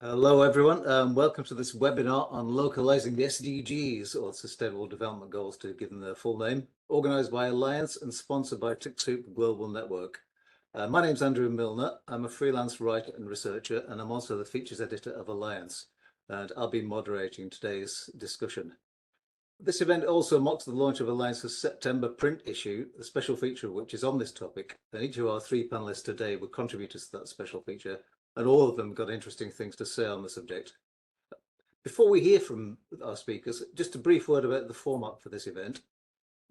Hello, everyone. Welcome to this webinar on localizing the SDGs, or Sustainable Development Goals, to give them their full name, organised by Alliance and sponsored by TechSoup Global Network. My name's Andrew Milner. I'm a freelance writer and researcher, and I'm also the features editor of Alliance, and I'll be moderating today's discussion. This event also marks the launch of Alliance's September print issue, a special feature of which is on this topic, and each of our three panellists today were contributors to that special feature, and all of them got interesting things to say on the subject. Before we hear from our speakers, just a brief word about the format for this event.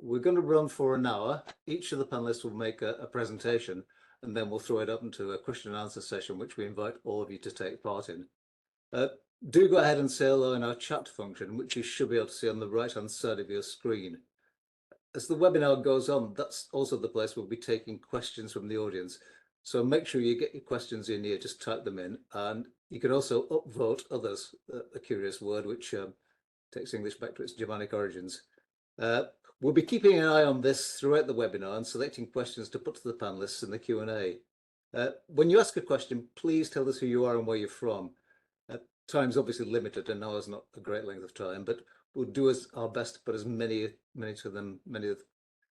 We're going to run for an hour. Each of the panelists will make a presentation, and then we'll throw it up into a question and answer session, which we invite all of you to take part in. Do go ahead and say hello in our chat function, which you should be able to see on the right-hand side of your screen. As the webinar goes on, that's also the place we'll be taking questions from the audience. So make sure you get your questions in here, just type them in. And you can also upvote others, a curious word, which takes English back to its Germanic origins. We'll be keeping an eye on this throughout the webinar and selecting questions to put to the panelists in the Q&A. When you ask a question, please tell us who you are and where you're from. Time's obviously limited, and now is not a great length of time, but we'll do our best to put as many of the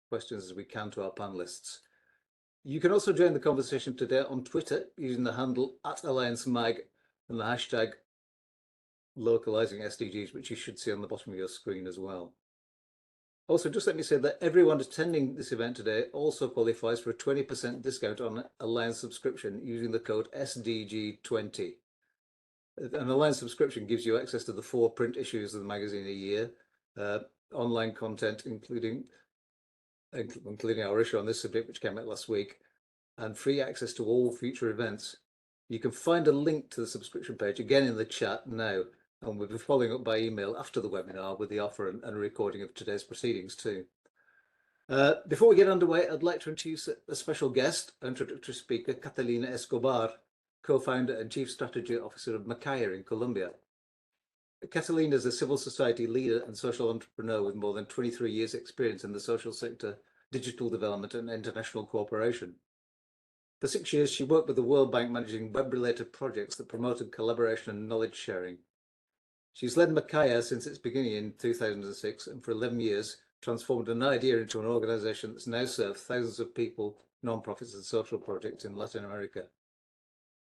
questions as we can to our panelists. You can also join the conversation today on Twitter using the handle @AllianceMag and the hashtag Localising SDGs, which you should see on the bottom of your screen as well. Also, just let me say that everyone attending this event today also qualifies for a 20% discount on Alliance subscription using the code SDG20. An Alliance subscription gives you access to the 4 print issues of the magazine a year, online content, including our issue on this subject, which came out last week, and free access to all future events. You can find a link to the subscription page again in the chat now, and we'll be following up by email after the webinar with the offer and a recording of today's proceedings too. Before we get underway, I'd like to introduce a special guest, introductory speaker, Catalina Escobar, co-founder and chief strategy officer of Macaya in Colombia. Catalina is a civil society leader and social entrepreneur with more than 23 years experience in the social sector, digital development and international cooperation. For 6 years, she worked with the World Bank managing web-related projects that promoted collaboration and knowledge sharing. She's led Macaya since its beginning in 2006, and for 11 years transformed an idea into an organization that's now served thousands of people, non-profits and social projects in Latin America.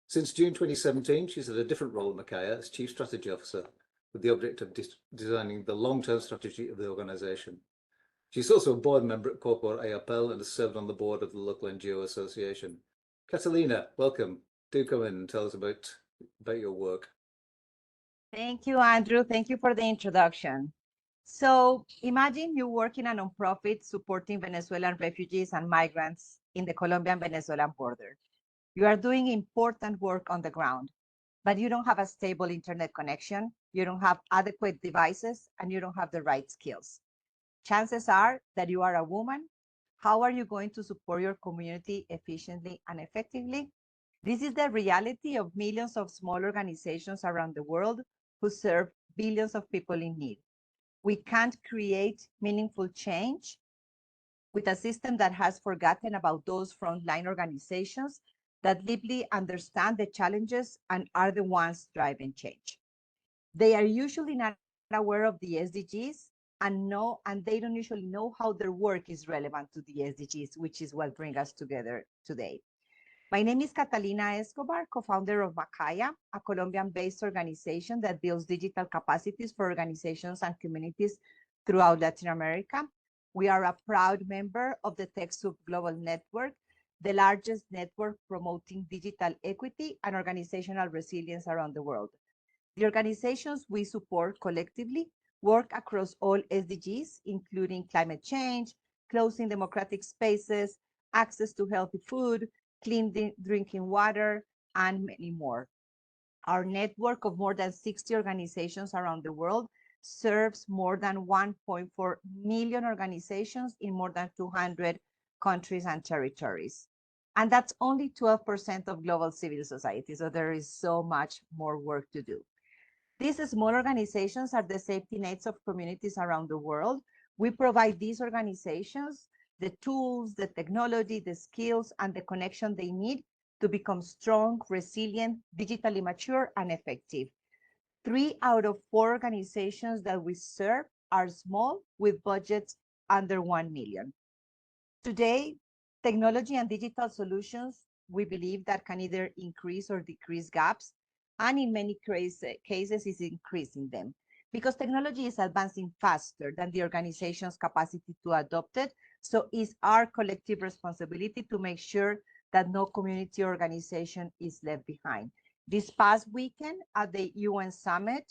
Since June 2017, she's had a different role at Macaya as chief strategy officer, with the objective of designing the long-term strategy of the organization. She's also a board member at Corpor AAPL and has served on the board of the local NGO association. Catalina, welcome. Do come in and tell us about your work. Thank you, Andrew. Thank you for the introduction. So imagine you work in a nonprofit supporting Venezuelan refugees and migrants in the Colombian-Venezuelan border. You are doing important work on the ground, but you don't have a stable internet connection, you don't have adequate devices, and you don't have the right skills. Chances are that you are a woman. How are you going to support your community efficiently and effectively? This is the reality of millions of small organizations around the world who serve billions of people in need. We can't create meaningful change with a system that has forgotten about those frontline organizations that deeply understand the challenges and are the ones driving change. They are usually not aware of the SDGs and they don't usually know how their work is relevant to the SDGs, which is what brings us together today. My name is Catalina Escobar, co-founder of Macaya, a Colombian-based organization that builds digital capacities for organizations and communities throughout Latin America. We are a proud member of the TechSoup Global Network, the largest network promoting digital equity and organizational resilience around the world. The organizations we support collectively work across all SDGs, including climate change, closing democratic spaces, access to healthy food, clean drinking water, and many more. Our network of more than 60 organizations around the world serves more than 1.4 million organizations in more than 200 countries and territories. And that's only 12% of global civil society, so there is so much more work to do. These small organizations are the safety nets of communities around the world. We provide these organizations the tools, the technology, the skills, and the connection they need to become strong, resilient, digitally mature, and effective. 3 out of 4 organizations that we serve are small with budgets under 1 million. Today, technology and digital solutions, we believe that can either increase or decrease gaps, and in many cases is increasing them because technology is advancing faster than the organization's capacity to adopt it. So it's our collective responsibility to make sure that no community organization is left behind. This past weekend at the UN Summit,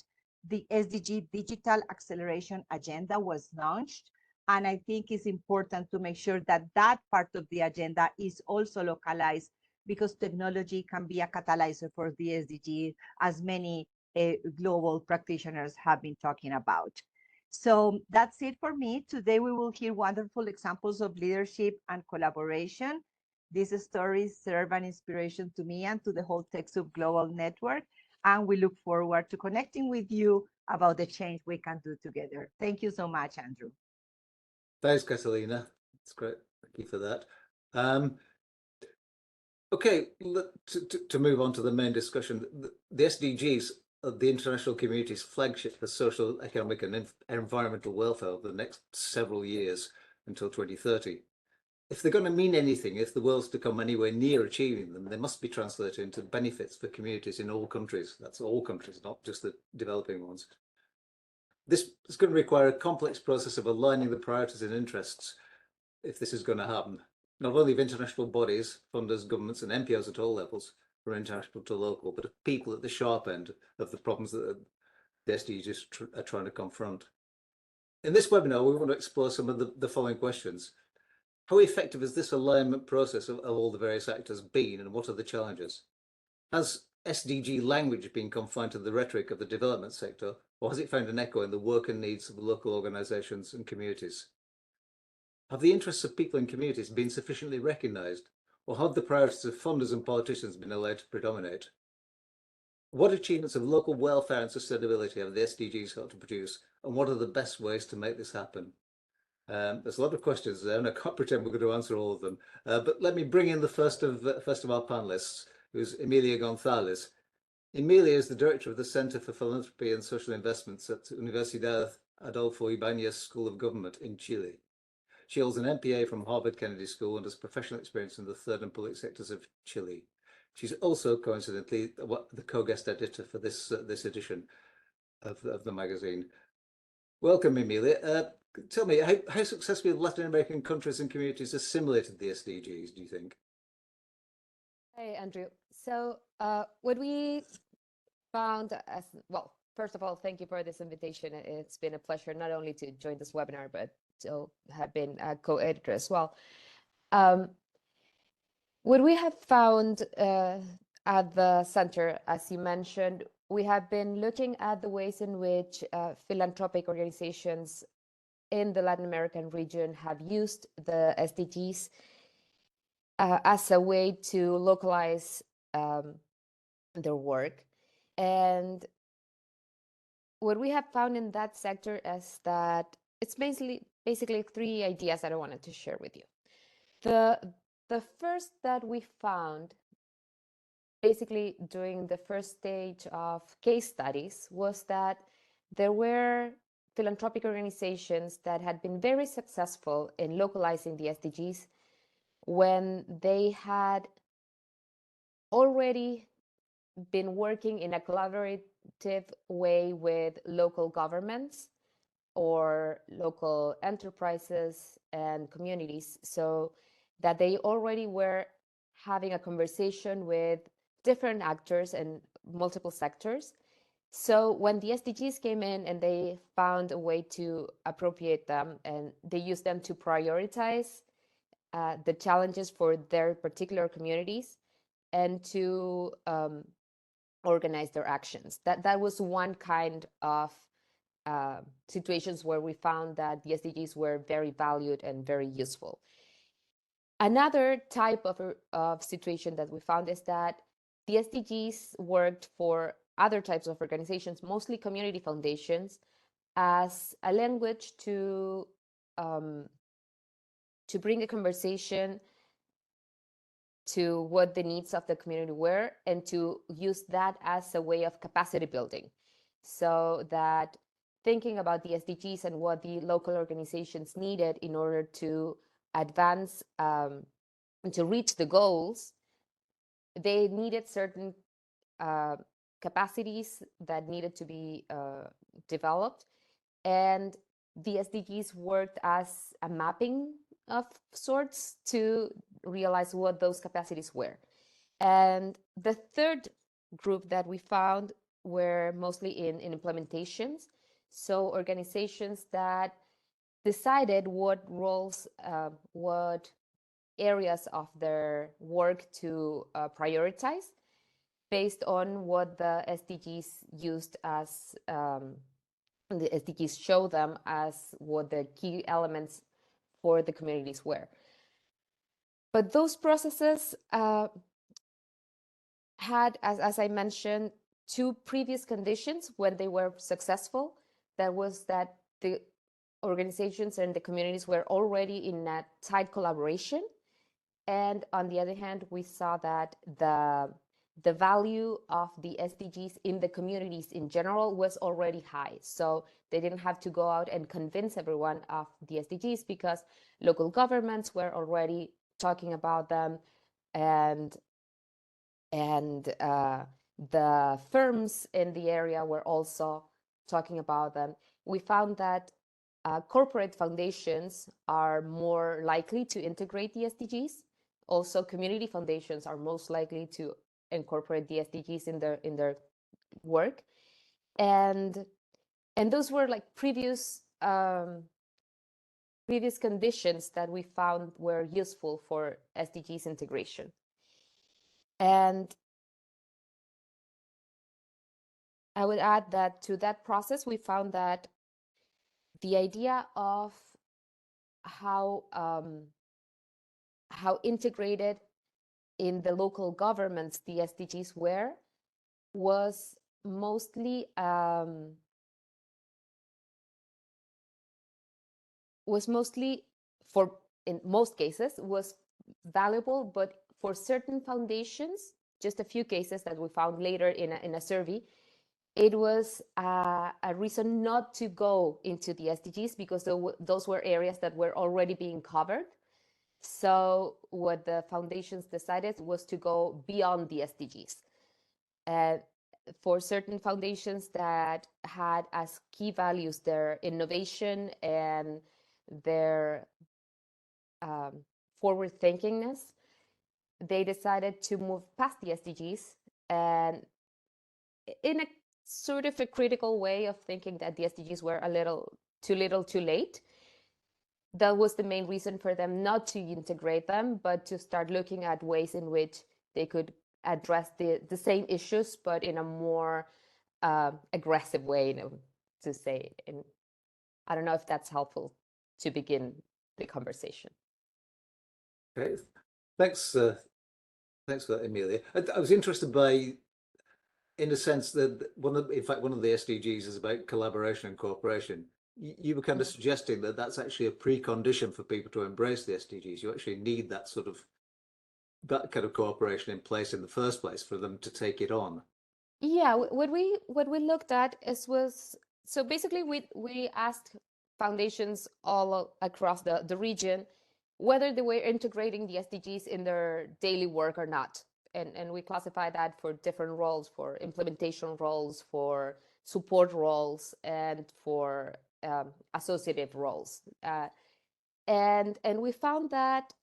the SDG Digital Acceleration Agenda was launched. And I think it's important to make sure that that part of the agenda is also localized because technology can be a catalyzer for the SDG, as many global practitioners have been talking about. So that's it for me. Today, we will hear wonderful examples of leadership and collaboration. These stories serve an inspiration to me and to the whole TechSoup Global Network. And we look forward to connecting with you about the change we can do together. Thank you so much, Andrew. Thanks, Catalina. It's great. Thank you for that. Okay, to move on to the main discussion, the SDGs are the international community's flagship for social, economic, and environmental welfare over the next several years until 2030. If they're going to mean anything, if the world's to come anywhere near achieving them, they must be translated into benefits for communities in all countries. That's all countries, not just the developing ones. This is going to require a complex process of aligning the priorities and interests if this is going to happen, not only of international bodies, funders, governments, and NPOs at all levels, from international to local, but of people at the sharp end of the problems that the SDGs are trying to confront. In this webinar, we want to explore some of the following questions. How effective has this alignment process of all the various actors been, and what are the challenges? Has SDG language been confined to the rhetoric of the development sector, or has it found an echo in the work and needs of local organisations and communities? Have the interests of people and communities been sufficiently recognised, or have the priorities of funders and politicians been allowed to predominate? What achievements of local welfare and sustainability have the SDGs helped to produce, and what are the best ways to make this happen? There's a lot of questions there, and I can't pretend we're going to answer all of them. But let me bring in the first of our panelists, who's Emilia Gonzalez. Emilia is the director of the Center for Philanthropy and Social Investments at Universidad Adolfo Ibáñez School of Government in Chile. She holds an MPA from Harvard Kennedy School and has professional experience in the third and public sectors of Chile. She's also, coincidentally, the co-guest editor for this edition of the magazine. Welcome, Emilia. Tell me, how successfully Latin American countries and communities assimilated the SDGs, do you think? Hey, Andrew. So what we found as, well, first of all, thank you for this invitation. It's been a pleasure not only to join this webinar, but to have been a co-editor as well. What we have found at the center, as you mentioned, we have been looking at the ways in which philanthropic organizations in the Latin American region have used the SDGs as a way to localize their work. And what we have found in that sector is that it's basically 3 ideas that I wanted to share with you. The first that we found, basically during the first stage of case studies, was that there were philanthropic organizations that had been very successful in localizing the SDGs when they had already been working in a collaborative way with local governments or local enterprises and communities, so that they already were having a conversation with different actors in multiple sectors. So when the SDGs came in and they found a way to appropriate them and they used them to prioritize the challenges for their particular communities and to organize their actions. That was one kind of situations where we found that the SDGs were very valued and very useful. Another type of situation that we found is that the SDGs worked for other types of organizations, mostly community foundations, as a language to bring a conversation to what the needs of the community were and to use that as a way of capacity building. So that thinking about the SDGs and what the local organizations needed in order to advance and to reach the goals, they needed certain capacities that needed to be developed. And the SDGs worked as a mapping of sorts to realize what those capacities were. And the third group that we found were mostly in implementations. So organizations that decided what roles, what areas of their work to prioritize based on what the SDGs used as, the SDGs show them as what the key elements for the communities were. But those processes had, as I mentioned, two previous conditions when they were successful. That was that the organizations and the communities were already in a tight collaboration. And on the other hand, we saw that the value of the SDGs in the communities in general was already high. So they didn't have to go out and convince everyone of the SDGs because local governments were already talking about them, and the firms in the area were also talking about them. We found that corporate foundations are more likely to integrate the SDGs. Also, community foundations are most likely to incorporate the SDGs in their work, and those were like previous conditions that we found were useful for SDGs integration. And I would add that to that process, we found that the idea of how integrated in the local governments the SDGs were was mostly for, in most cases, was valuable, but for certain foundations, just a few cases that we found later in a survey, it was a reason not to go into the SDGs because those were areas that were already being covered. So what the foundations decided was to go beyond the SDGs. For certain foundations that had as key values their innovation and their forward thinkingness, they decided to move past the SDGs, and in a sort of a critical way of thinking that the SDGs were a little too late. That was the main reason for them not to integrate them, but to start looking at ways in which they could address the same issues, but in a more aggressive way, to say. And I don't know if that's helpful to begin the conversation. Okay, thanks for that, Emilia. I was interested by, in a sense, that one of the SDGs is about collaboration and cooperation. You were kind of suggesting that that's actually a precondition for people to embrace the SDGs. You actually need that kind of cooperation in place in the first place for them to take it on. Yeah, what we looked at was, so basically we asked foundations all across the region whether they were integrating the SDGs in their daily work or not. And we classify that for different roles, for implementation roles, for support roles, and for associative roles. And we found that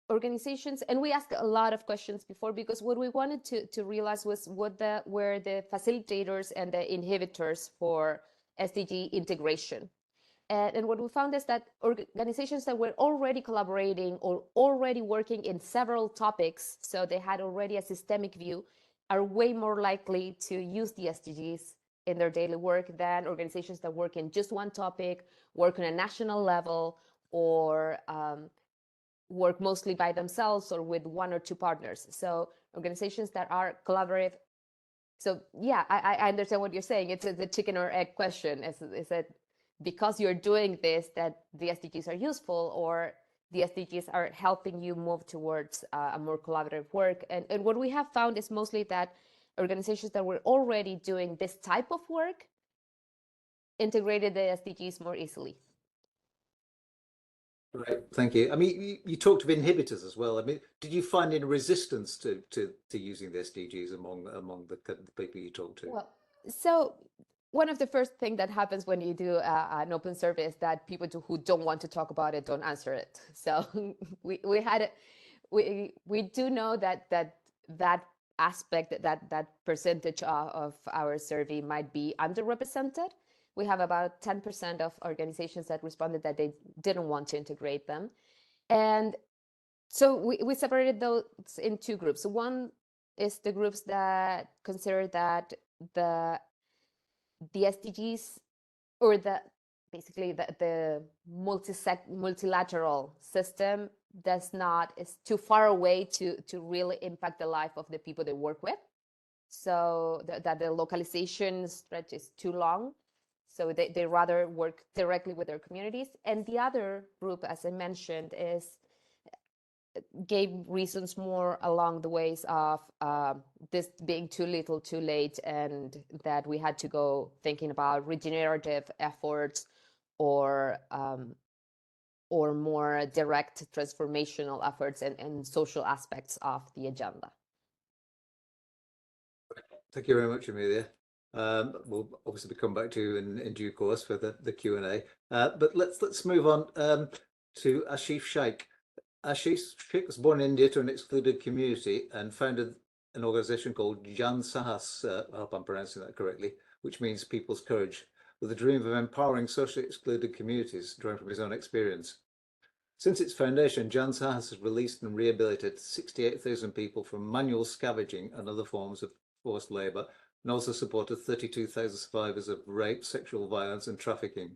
organizations, and we asked a lot of questions before, because what we wanted to realize was what were the facilitators and the inhibitors for SDG integration. And what we found is that organizations that were already collaborating or already working in several topics, so they had already a systemic view, are way more likely to use the SDGs in their daily work than organizations that work in just one topic, work on a national level, or work mostly by themselves or with one or two partners. So organizations that are collaborative. So yeah, I understand what you're saying. It's the chicken or egg question. Is it because you're doing this that the SDGs are useful, or the SDGs are helping you move towards a more collaborative work. And what we have found is mostly that organizations that were already doing this type of work integrated the SDGs more easily. Right, thank you. I mean, you talked of inhibitors as well. I mean, did you find any resistance to using the SDGs among the people you talked to? Well, so one of the first things that happens when you do an open survey is that people who don't want to talk about it don't answer it. So we do know that aspect, that percentage of our survey might be underrepresented. We have about 10% of organizations that responded that they didn't want to integrate them. And so we separated those in two groups. One is the groups that consider that the SDGs, or basically the multilateral system is too far away to really impact the life of the people they work with. So that the localization stretch is too long. So they rather work directly with their communities. And the other group, as I mentioned, gave reasons more along the ways of this being too little, too late, and that we had to go thinking about regenerative efforts or more direct transformational efforts and social aspects of the agenda. Thank you very much, Amelia. We'll obviously come back to you in due course for the Q&A. But let's move on to Ashif Sheikh. Ashif Sheikh was born in India to an excluded community and founded an organization called Jan Sahas, I hope I'm pronouncing that correctly, which means People's Courage, with a dream of empowering socially excluded communities, drawing from his own experience. Since its foundation, Jan Sahas has released and rehabilitated 68,000 people from manual scavenging and other forms of forced labour, and also supported 32,000 survivors of rape, sexual violence and trafficking.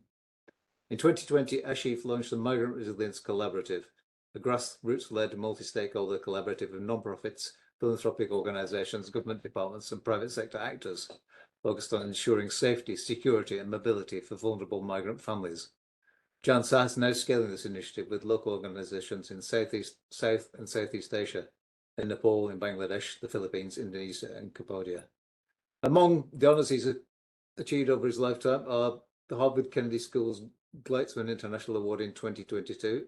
In 2020, Ashif launched the Migrant Resilience Collaborative, a grassroots-led multi-stakeholder collaborative of non-profits, philanthropic organisations, government departments and private sector actors, focused on ensuring safety, security and mobility for vulnerable migrant families. Jan Sahas is now scaling this initiative with local organisations in South and Southeast Asia, in Nepal, in Bangladesh, the Philippines, Indonesia and Cambodia. Among the honours he's achieved over his lifetime are the Harvard Kennedy School's Gleitzman International Award in 2022.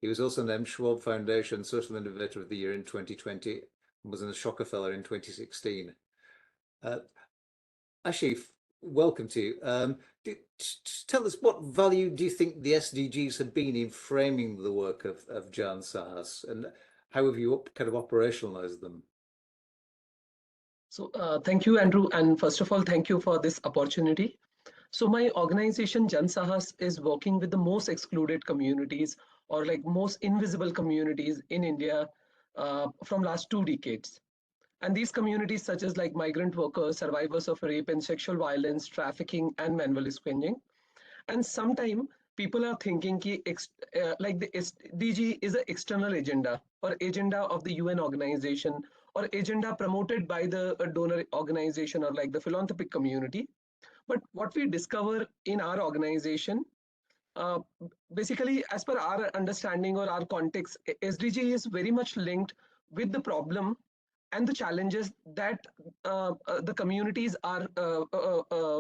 He was also named Schwab Foundation Social Innovator of the Year in 2020 and was in the Rockefeller in 2016. Ashif, welcome to you. Tell us, what value do you think the SDGs have been in framing the work of Jan Sahas, and how have you kind of operationalized them? So thank you, Andrew. And first of all, thank you for this opportunity. So my organization, Jan Sahas, is working with the most excluded communities, or like most invisible communities in India from last 2 decades. And these communities such as like migrant workers, survivors of rape and sexual violence, trafficking and manual scavenging. And sometimes people are thinking like the SDG is an external agenda or agenda of the UN organization or agenda promoted by the donor organization or like the philanthropic community. But what we discover in our organization, basically as per our understanding or our context, SDG is very much linked with the problem and the challenges that the communities are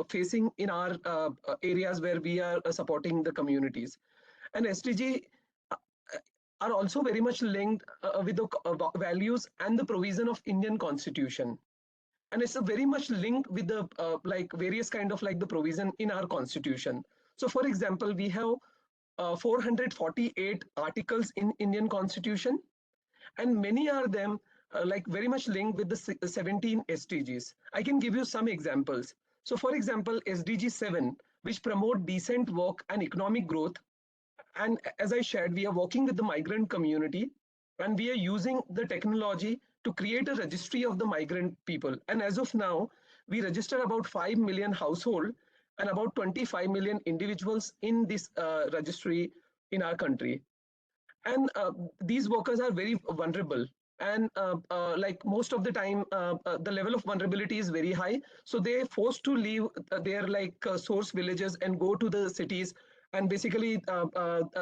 facing in our areas where we are supporting the communities. And SDG are also very much linked with the values and the provision of Indian Constitution. And it's very much linked with the like various kind of like the provision in our Constitution. So for example, we have 448 articles in Indian Constitution, and many are them like very much linked with the 17 SDGs. I can give you some examples. So for example, SDG 7, which promote decent work and economic growth. And as I shared, we are working with the migrant community, and we are using the technology to create a registry of the migrant people. And as of now, we register about 5 million households and about 25 million individuals in this registry in our country. And these workers are very vulnerable, and like most of the time the level of vulnerability is very high, so they're forced to leave their like source villages and go to the cities And basically,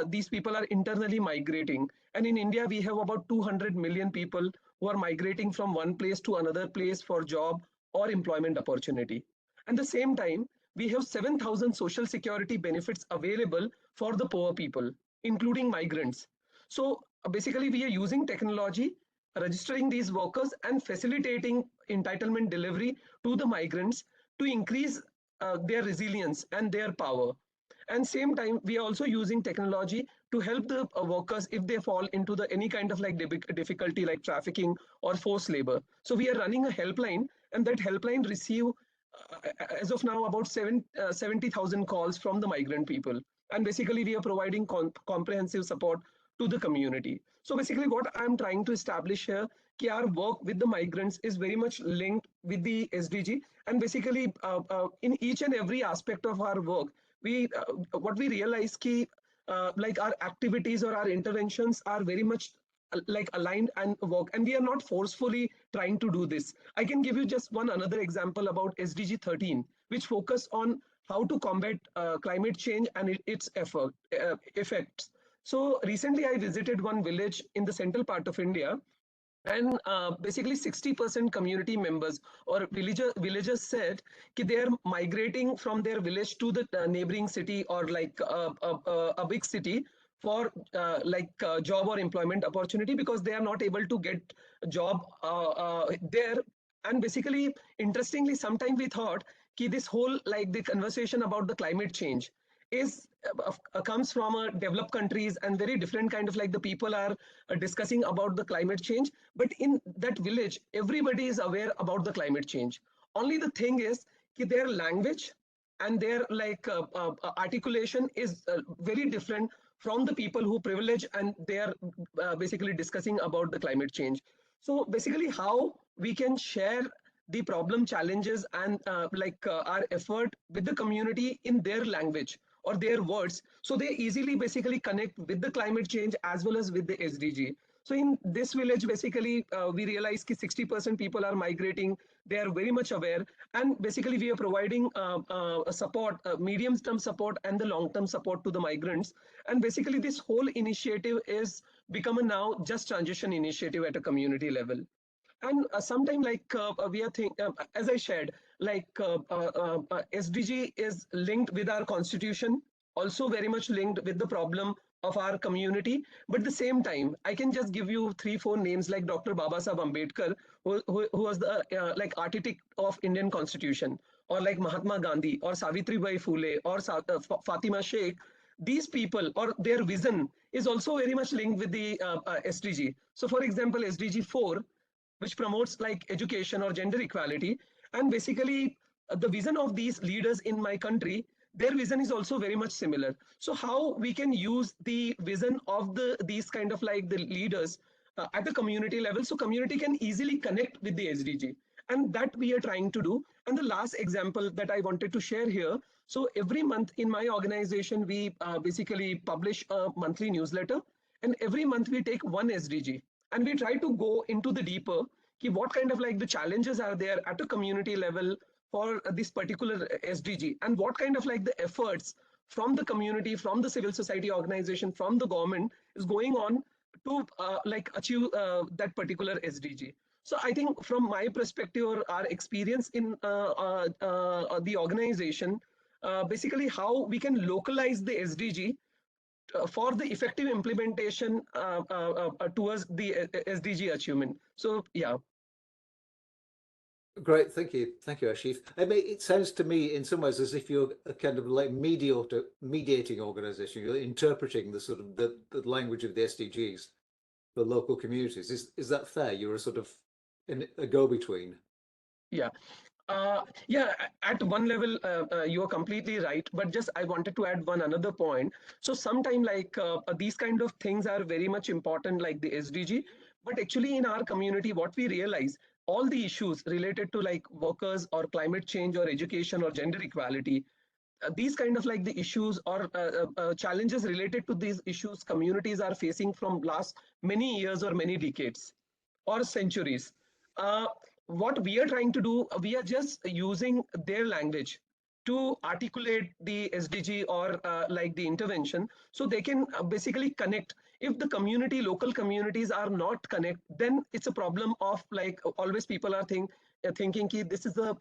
these people are internally migrating. And in India, we have about 200 million people who are migrating from one place to another place for job or employment opportunity. At the same time, we have 7,000 social security benefits available for the poor people, including migrants. So basically, we are using technology, registering these workers and facilitating entitlement delivery to the migrants to increase their resilience and their power. And same time, we are also using technology to help the workers if they fall into the any kind of like difficulty like trafficking or forced labor. So we are running a helpline, and that helpline receive as of now about 70,000 calls from the migrant people. And basically, we are providing comprehensive support to the community. So basically, what I'm trying to establish here, ki our work with the migrants is very much linked with the SDG. And basically, in each and every aspect of our work, we what we realize ki like our activities or our interventions are very much like aligned and work, and we are not forcefully trying to do this. I can give you just one another example about SDG 13, which focus on how to combat climate change and its effects. So recently I visited one village in the central part of India, and basically 60% community members or villagers said that they are migrating from their village to the neighboring city or like a big city for job or employment opportunity, because they are not able to get a job there. And basically, interestingly, sometimes we thought that this whole like the conversation about the climate change is comes from developed countries, and very different kind of like the people are discussing about the climate change. But in that village, everybody is aware about the climate change. Only the thing is that their language and their like articulation is very different from the people who privilege, and they are basically discussing about the climate change. So basically, how we can share the problem challenges and our effort with the community in their language or their words, so they easily basically connect with the climate change as well as with the SDG. So in this village, basically, we realize that 60% people are migrating. They are very much aware, and basically we are providing support, medium-term support and the long-term support to the migrants. And basically, this whole initiative is become a now just transition initiative at a community level. And sometime like we are as I shared, like SDG is linked with our constitution, also very much linked with the problem of our community. But at the same time, I can just give you 3 4 names like Dr. Babasaheb Ambedkar, who was the like architect of Indian constitution, or like Mahatma Gandhi or Savitri Bai Phule or Fatima Sheikh. These people or their vision is also very much linked with the SDG. So for example, SDG 4, which promotes like education or gender equality. And basically, the vision of these leaders in my country, their vision is also very much similar. So how we can use the vision of these kind of like the leaders at the community level, so community can easily connect with the SDG, and that we are trying to do. And the last example that I wanted to share here, so every month in my organization, we basically publish a monthly newsletter, and every month we take one SDG and we try to go into the deeper what kind of like the challenges are there at a community level for this particular SDG, and what kind of like the efforts from the community, from the civil society organization, from the government is going on to like achieve that particular SDG. So I think from my perspective or our experience in the organization, basically how we can localize the SDG for the effective implementation towards the SDG achievement. So yeah. Great, thank you, Ashif. I mean, it sounds to me in some ways as if you're a kind of like mediating organization. You're interpreting the sort of the language of the SDGs for local communities. Is that fair? You're a sort of a go-between. Yeah. Yeah, at one level, you are completely right. But just I wanted to add one another point. So sometimes like these kind of things are very much important, like the SDG. But actually in our community, what we realize, all the issues related to like workers or climate change or education or gender equality, these kind of like the issues or challenges related to these issues communities are facing from last many years or many decades or centuries. What we are trying to do, we are just using their language to articulate the SDG or like the intervention, so they can basically connect. If the community, local communities are not connect, then it's a problem of like always people are thinking ki this is the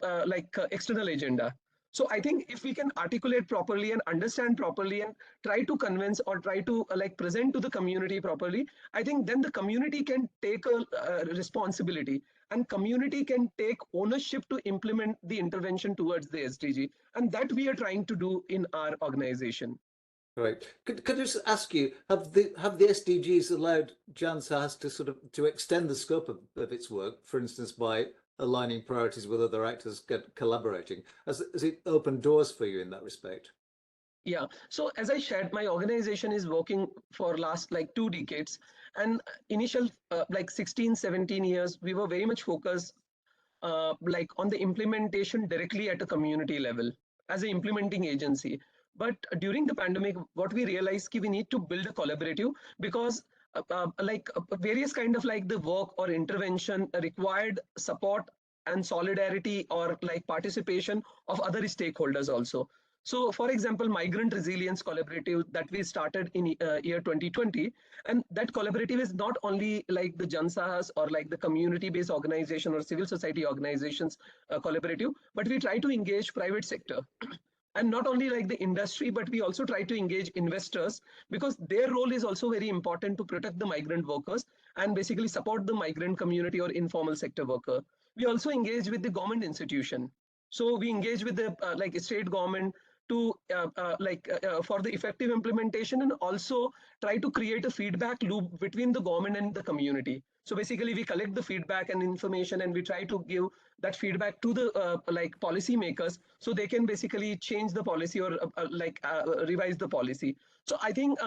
external agenda. So I think if we can articulate properly and understand properly and try to convince or try to like present to the community properly, I think then the community can take a responsibility, and community can take ownership to implement the intervention towards the SDG, and that we are trying to do in our organization. Right. Could I just ask you, have the SDGs allowed JANSAS to sort of to extend the scope of its work, for instance, by aligning priorities with other actors collaborating? Has it opened doors for you in that respect? Yeah. So as I shared, my organization is working for last like 2 decades, and initial like 16, 17 years, we were very much focused like on the implementation directly at a community level as an implementing agency. But during the pandemic, what we realized is we need to build a collaborative, because various kind of like the work or intervention required support and solidarity or like participation of other stakeholders also. So for example, migrant resilience collaborative that we started in year 2020, and that collaborative is not only like the Jansahas or like the community-based organization or civil society organizations collaborative, but we try to engage private sector. And not only like the industry, but we also try to engage investors, because their role is also very important to protect the migrant workers and basically support the migrant community or informal sector worker. We also engage with the government institution. So we engage with the like state government to for the effective implementation, and also try to create a feedback loop between the government and the community. So basically we collect the feedback and information, and we try to give that feedback to the like policy makers, so they can basically change the policy or revise the policy. So I think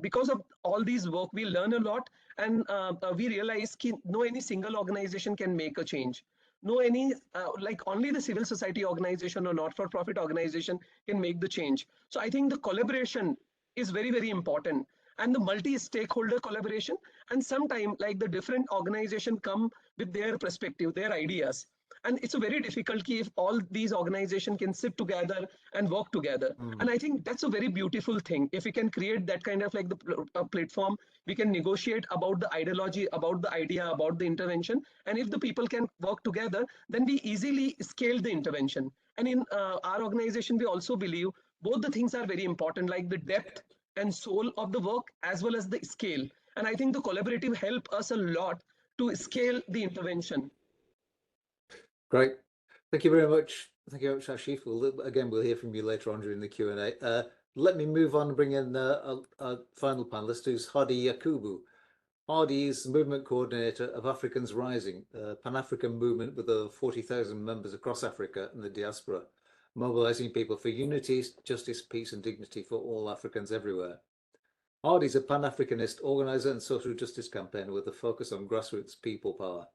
because of all these work, we learn a lot, and we realize that no any single organization can make a change. No any like only the civil society organization or not-for-profit organization can make the change. So I think the collaboration is very, very important, and the multi-stakeholder collaboration, and sometimes like the different organization come with their perspective, their ideas, and it's a very difficult key if all these organizations can sit together and work together. And I think that's a very beautiful thing. If we can create that kind of like the platform, we can negotiate about the ideology, about the idea, about the intervention, and if the people can work together, then we easily scale the intervention. And in our organization, we also believe both the things are very important, like the depth and soul of the work as well as the scale. And I think the collaborative help us a lot to scale the intervention. Great. Thank you very much. Thank you very much, Ashif. We'll hear from you later on during the Q&A. Let me move on and bring in a final panelist, who's Hadi Yakubu. Hadi is movement coordinator of Africans Rising, a Pan-African movement with over 40,000 members across Africa and the diaspora, mobilizing people for unity, justice, peace and dignity for all Africans everywhere. Hadi is a Pan-Africanist organizer and social justice campaigner with a focus on grassroots people power.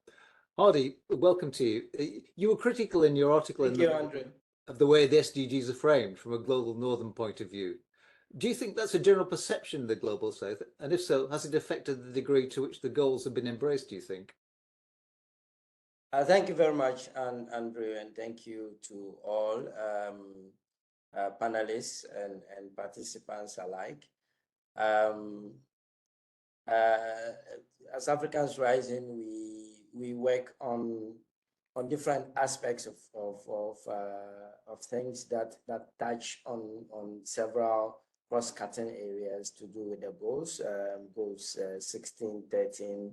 Hadi, welcome to you. You were critical in your article of the way the SDGs are framed from a global northern point of view. Do you think that's a general perception in the global south? And if so, has it affected the degree to which the goals have been embraced, do you think? Thank you very much, Andrew, and thank you to all panelists and participants alike. As Africans Rising, we work on different aspects of things that touch on several cross-cutting areas to do with the goals, goals 16, 13,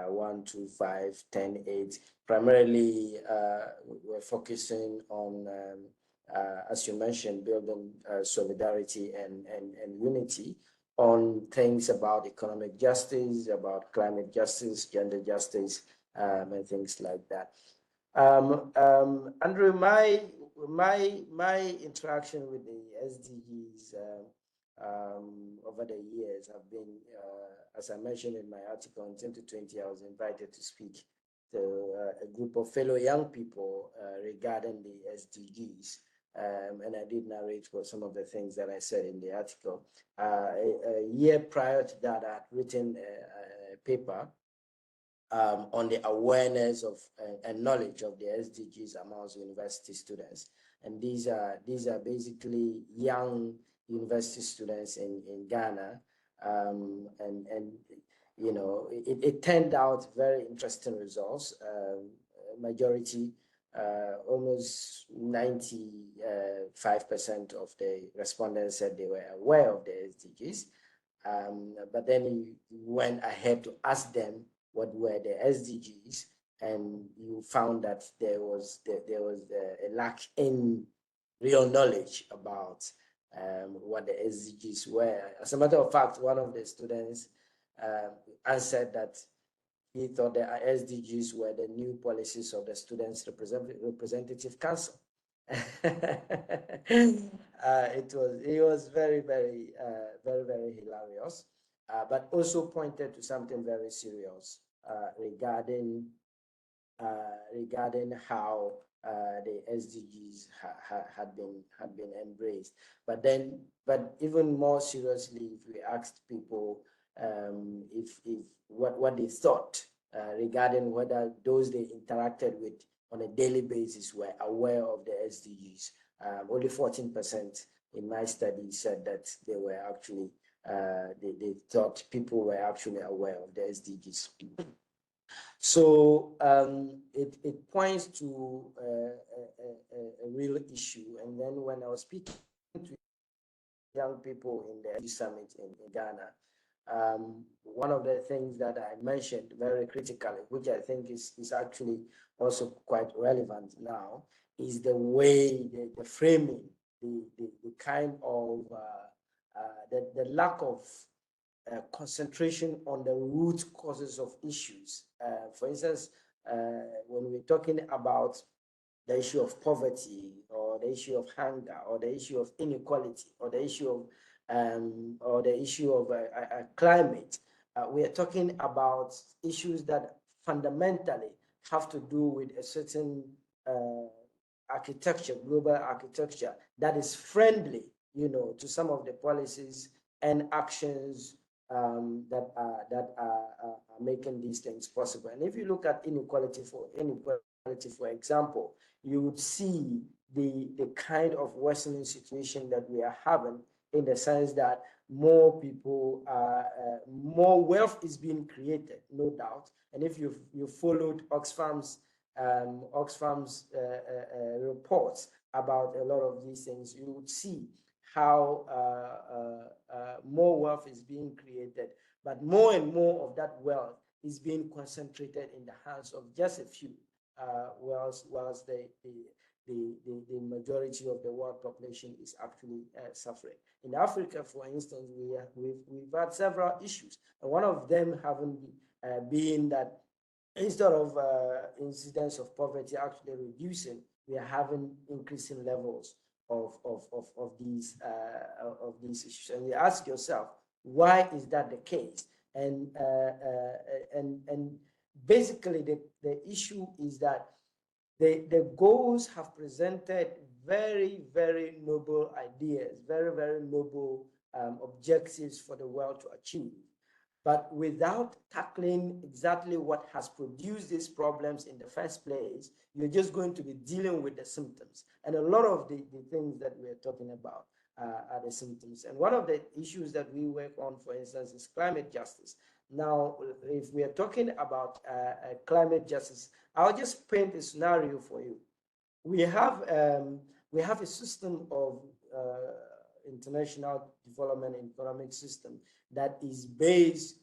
1, 2, 5, 10, 8. Primarily, we're focusing on, as you mentioned, building solidarity and unity on things about economic justice, about climate justice, gender justice, and things like that. Andrew, my interaction with the SDGs over the years have been, as I mentioned in my article in 2020, I was invited to speak to a group of fellow young people regarding the SDGs. And I did narrate for some of the things that I said in the article. A year prior to that, I had written a paper on the awareness of and knowledge of the SDGs amongst university students. And these are basically young university students in Ghana. And you know, it turned out very interesting results. Majority, almost 95% of the respondents said they were aware of the SDGs. But then you went ahead to ask them what were the SDGs, and you found that there was a lack in real knowledge about what the SDGs were. As a matter of fact, one of the students answered that he thought the SDGs were the new policies of the Students' Representative Council. It was very hilarious, but also pointed to something very serious regarding how the SDGs had been embraced. But even more seriously, if we asked people if what they thought regarding whether those they interacted with on a daily basis were aware of the SDGs, only 14% in my study said that they were actually they thought people were actually aware of the SDGs. So it points to a real issue. And then when I was speaking to young people in the summit in Ghana, one of the things that I mentioned very critically, which I think is actually also quite relevant now, is the way, the framing, the kind of the lack of concentration on the root causes of issues. For instance, when we're talking about the issue of poverty, or the issue of hunger, or the issue of inequality, or the issue of climate, we are talking about issues that fundamentally have to do with a certain architecture, global architecture, that is friendly, you know, to some of the policies and actions that are making these things possible. And if you look at inequality, for example, you would see the kind of worsening situation that we are having, in the sense that more people more wealth is being created, no doubt. And if you followed Oxfam's reports about a lot of these things, you would see how more wealth is being created, but more and more of that wealth is being concentrated in the hands of just a few, whilst the majority of the world population is actually suffering. In Africa, for instance, we've had several issues, and one of them having been that instead of incidence of poverty actually reducing, we are having increasing levels of these issues. And you ask yourself, why is that the case? And basically the issue is that the goals have presented very noble ideas, very noble objectives for the world to achieve. But without tackling exactly what has produced these problems in the first place, you're just going to be dealing with the symptoms. And a lot of the things that we're talking about are the symptoms. And one of the issues that we work on, for instance, is climate justice. Now, if we are talking about climate justice, I'll just paint a scenario for you. We have a system of international development economic system that is based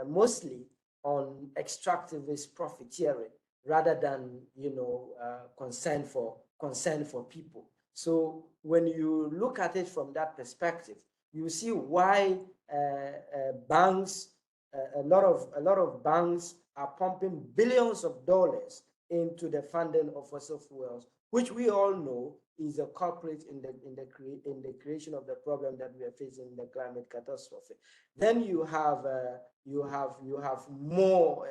mostly on extractivist profiteering, rather than, you know, concern for people. So when you look at it from that perspective, you see why banks, a lot of banks are pumping billions of dollars into the funding of fossil fuels, which we all know is a culprit in the creation of the problem that we are facing in the climate catastrophe. Then you have more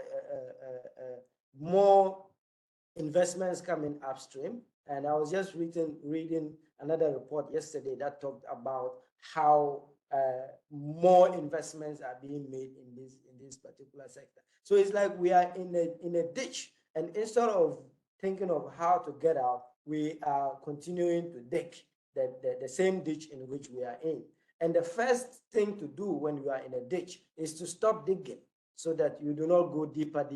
investments coming upstream. And I was just reading another report yesterday that talked about how more investments are being made in this particular sector. So it's like we are in a ditch, and instead of thinking of how to get out, we are continuing to dig the same ditch in which we are in. And the first thing to do when you are in a ditch is to stop digging so that you do not go deeper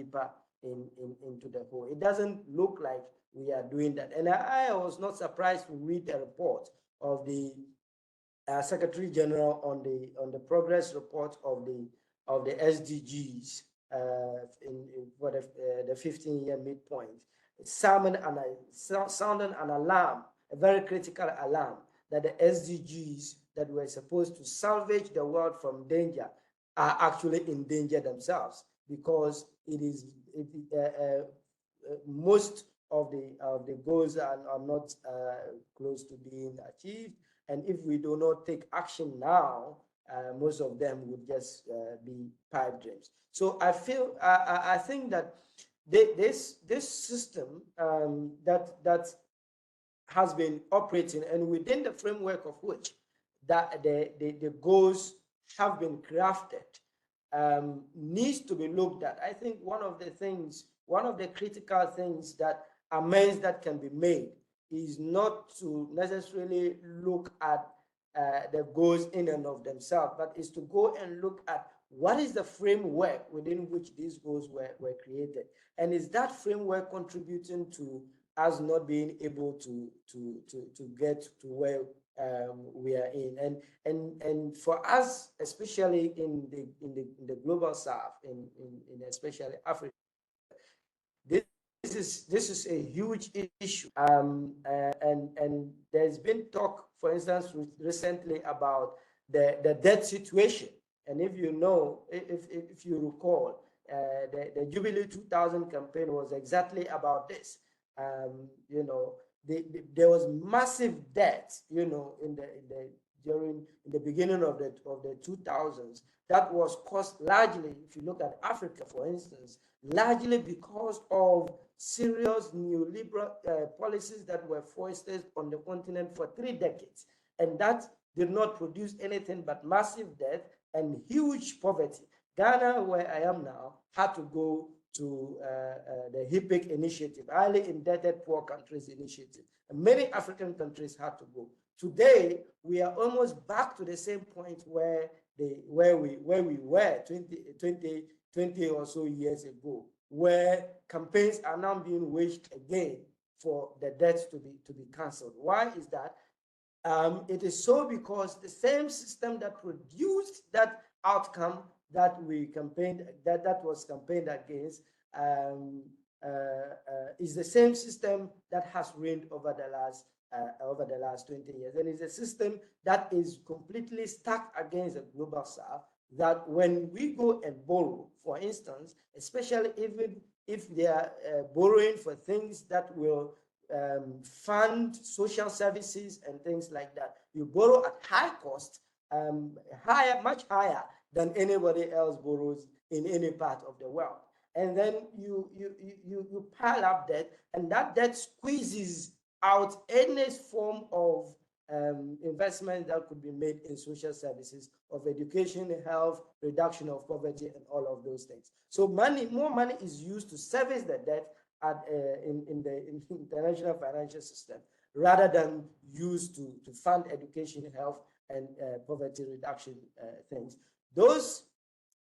into the hole. It doesn't look like we are doing that. And I was not surprised to read a report of the Secretary General on the progress report of the SDGs for the 15-year midpoint. It's sounding an alarm, a very critical alarm, that the SDGs that were supposed to salvage the world from danger are actually in danger themselves, because most of the goals are not close to being achieved. And if we do not take action now, most of them would just be pipe dreams. So I think that this system that has been operating, and within the framework of which that the goals have been crafted, needs to be looked at. I think one of the critical things that amends that can be made is not to necessarily look at the goals in and of themselves, but is to go and look at what is the framework within which these goals were created, and is that framework contributing to us not being able to get to where we are in, and for us, especially in the global south, in especially Africa, this is a huge issue, and there's been talk, for instance, recently about the debt situation. And if you know, if you recall, the Jubilee 2000 campaign was exactly about this. You know, there was massive debt, you know, during the beginning of the 2000s, that was caused largely, if you look at Africa, for instance, largely because of serious neoliberal policies that were foisted on the continent for 3 decades. And that did not produce anything but massive debt and huge poverty. Ghana, where I am now, had to go to the HIPIC initiative, Highly Indebted Poor Countries Initiative. And many African countries had to go. Today, we are almost back to the same point where we were 20 or so years ago, where campaigns are now being waged again for the debt to be cancelled. Why is that? It is so because the same system that produced that outcome that we campaigned, that was campaigned against, is the same system that has reigned over the last 20 years. And it's a system that is completely stacked against the global south, that when we go and borrow, for instance, especially even if they are borrowing for things that will fund social services and things like that, you borrow at high cost, much higher than anybody else borrows in any part of the world. And then you pile up debt, and that debt squeezes out any form of investment that could be made in social services, of education, health, reduction of poverty, and all of those things. So more money is used to service the debt in the international financial system, rather than used to fund education, health, and poverty reduction things. Those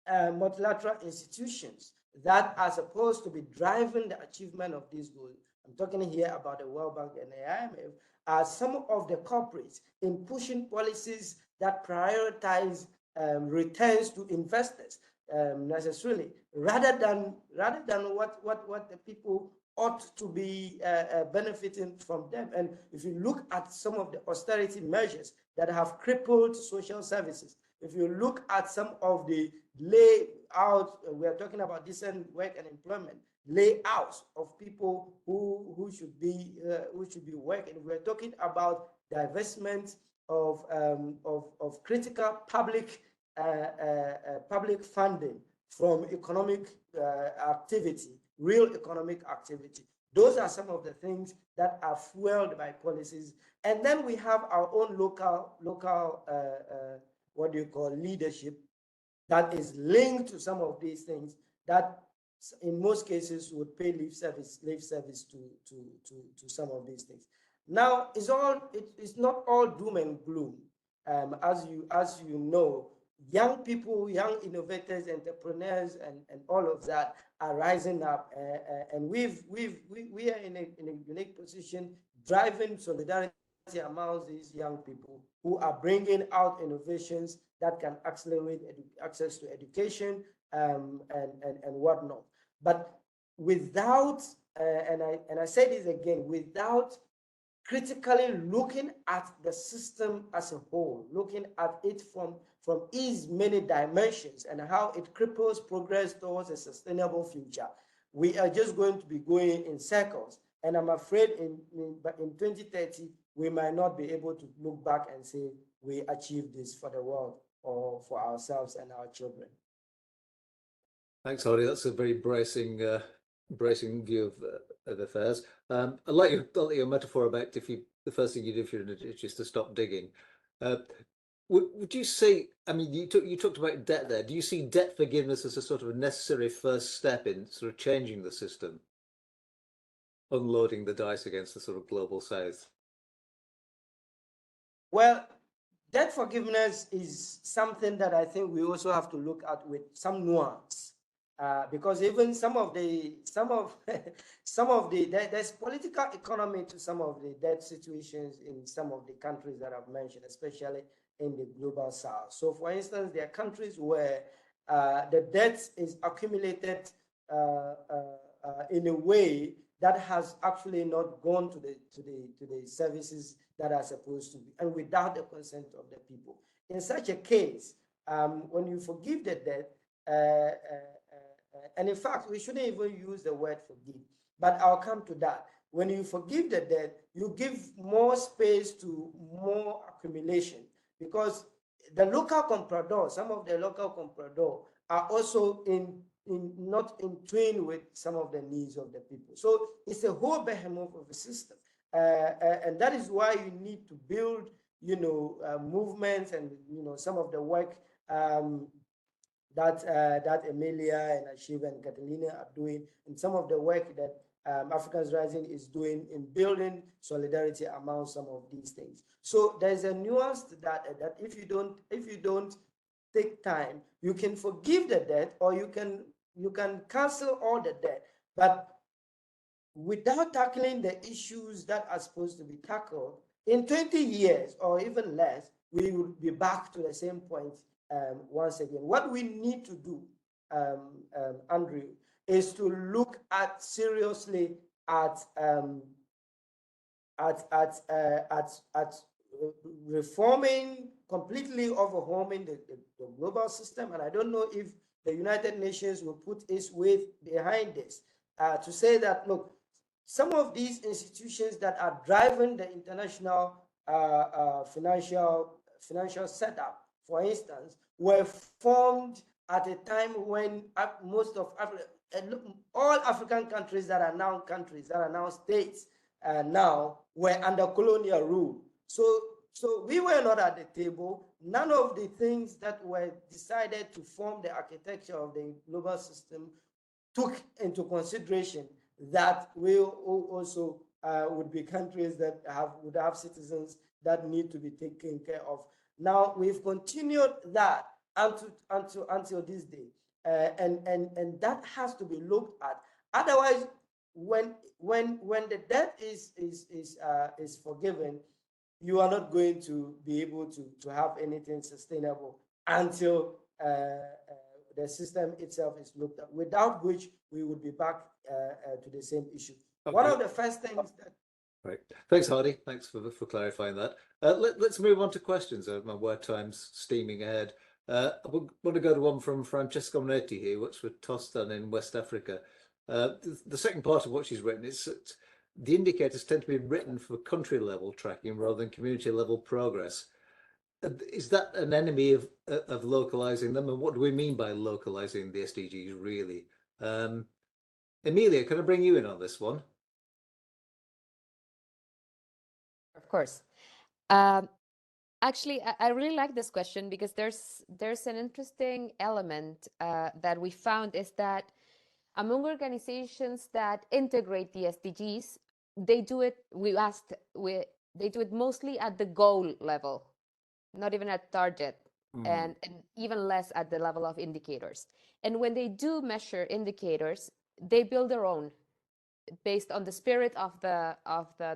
multilateral institutions that are supposed to be driving the achievement of these goals, I'm talking here about the World Bank and the IMF, are some of the culprits in pushing policies that prioritize returns to investors necessarily, rather than what the people ought to be benefiting from them. And if you look at some of the austerity measures that have crippled social services, if you look at some of the layout, we are talking about decent work and employment, layouts of people who should be working. We're talking about divestment of critical public funding from economic activity, real economic activity. Those are some of the things that are fueled by policies. And then we have our own local what you call leadership that is linked to some of these things that in most cases would pay lip service to some of these things. Now, it's not all doom and gloom. As you know, young people, young innovators, entrepreneurs, and all of that are rising up, and we are in a unique position, driving solidarity amongst these young people who are bringing out innovations that can accelerate access to education and whatnot. But without, and I say this again, without critically looking at the system as a whole, looking at it from its many dimensions and how it cripples progress towards a sustainable future, we are just going to be going in circles. And I'm afraid in 2030, we might not be able to look back and say we achieved this for the world or for ourselves and our children. Thanks, Hardy. That's a very bracing view of affairs. I like your metaphor about the first thing you do if you're in a ditch is to stop digging. Would you say? I mean, you talked about debt there. Do you see debt forgiveness as a sort of a necessary first step in sort of changing the system, unloading the dice against the sort of global south? Well, debt forgiveness is something that I think we also have to look at with some nuance. Because even there's political economy to some of the debt situations in some of the countries that I've mentioned, especially in the global south. So for instance, there are countries where the debt is accumulated in a way that has actually not gone to the services that are supposed to be, and without the consent of the people. In such a case, when you forgive the debt, and in fact, we shouldn't even use the word forgive, but I'll come to that. When you forgive the debt, you give more space to more accumulation, because the local comprador, some of the local comprador are also not in tune with some of the needs of the people. So it's a whole behemoth of a system. And that is why you need to build, movements and, some of the work that Emilia and Ashiva and Catalina are doing, and some of the work that Africans Rising is doing in building solidarity among some of these things. So there's a nuance to that if you don't take time, you can forgive the debt, or you can cancel all the debt, but without tackling the issues that are supposed to be tackled, in 20 years or even less, we will be back to the same point once again. What we need to do, Andrew, is to look seriously at reforming, completely overhauling the global system. And I don't know if the United Nations will put its weight behind this, to say that, look, some of these institutions that are driving the international financial setup, for instance, were formed at a time when most of all African countries that are now states now were under colonial rule. So we were not at the table. None of the things that were decided to form the architecture of the global system took into consideration that we also would be countries that would have citizens that need to be taken care of. Now we've continued that until this day, and that has to be looked at. Otherwise, when the debt is forgiven, you are not going to be able to have anything sustainable until the system itself is looked at, without which we would be back to the same issue. Okay. One of the first things that... Right. Thanks, Hardy. Thanks for clarifying that. Let's move on to questions. My word time's steaming ahead. I want to go to one from Francesca Monetti here, works for Tostan in West Africa. The second part of what she's written is that the indicators tend to be written for country level tracking rather than community level progress. Is that an enemy of localizing them? And what do we mean by localizing the SDGs, really? Emilia, can I bring you in on this one? Of course. Actually, I really like this question because there's an interesting element that we found is that among organizations that integrate the SDGs, they do it. They do it mostly at the goal level, not even at target, and even less at the level of indicators. And when they do measure indicators, they build their own based on the spirit of the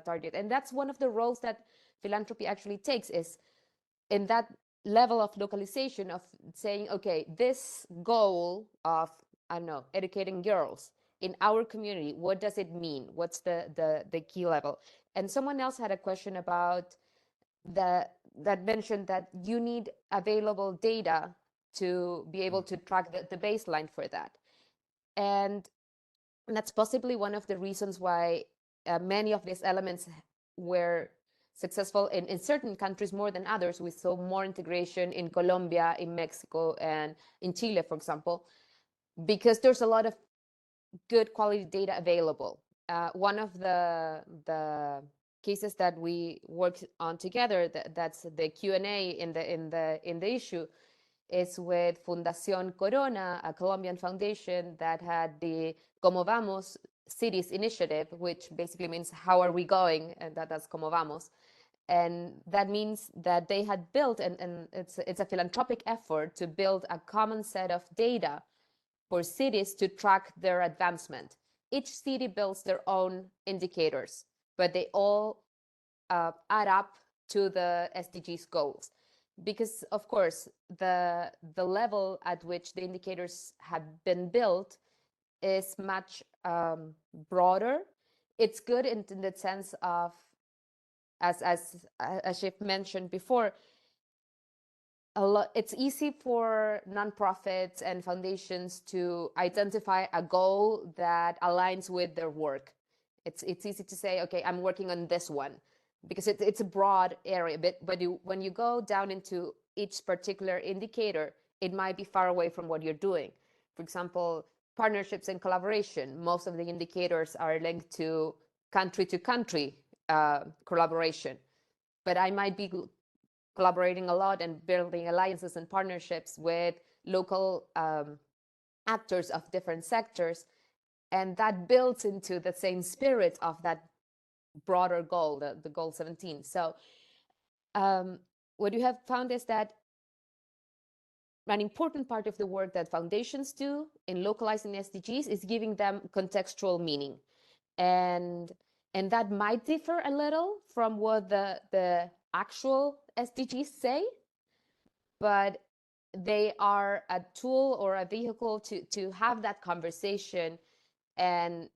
target. And that's one of the roles that philanthropy actually takes, is in that level of localization of saying, okay, this goal of, I don't know, educating girls in our community, what does it mean? What's the key level? And someone else had a question about that mentioned that you need available data to be able to track the baseline for that. And that's possibly one of the reasons why many of these elements were successful in certain countries more than others. We saw more integration in Colombia, in Mexico, and in Chile, for example, because there's a lot of good quality data available. One of the cases that we worked on together, that's the Q&A in the issue, is with Fundación Corona, a Colombian foundation that had the Como Vamos cities initiative, which basically means how are we going, and that's Como Vamos. And that means that they had built, and it's a philanthropic effort to build a common set of data for cities to track their advancement. Each city builds their own indicators, but they all add up to the SDGs goals. Because of course, the level at which the indicators have been built is much broader. It's good in the sense of, as Shiv mentioned before, it's easy for nonprofits and foundations to identify a goal that aligns with their work. It's easy to say, okay, I'm working on this one, because it's a broad area. But when you go down into each particular indicator, it might be far away from what you're doing. For example, partnerships and collaboration. Most of the indicators are linked to country collaboration. But I might be collaborating a lot and building alliances and partnerships with local actors of different sectors. And that builds into the same spirit of that broader goal, the goal 17. So what you have found is that an important part of the work that foundations do in localizing SDGs is giving them contextual meaning. And that might differ a little from what the actual SDGs say, but they are a tool or a vehicle to have that conversation and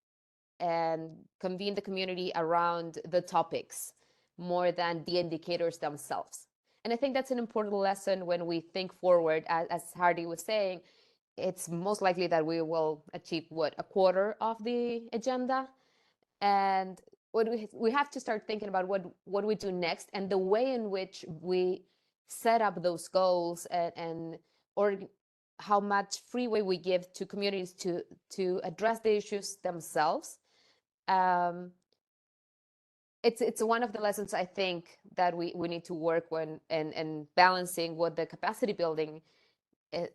convene the community around the topics more than the indicators themselves. And I think that's an important lesson when we think forward. As Hardy was saying, it's most likely that we will achieve, a quarter of the agenda. And what we have to start thinking about what we do next, and the way in which we set up those goals, or how much freeway we give to communities to address the issues themselves. It's one of the lessons I think that we need to work when and balancing what the capacity building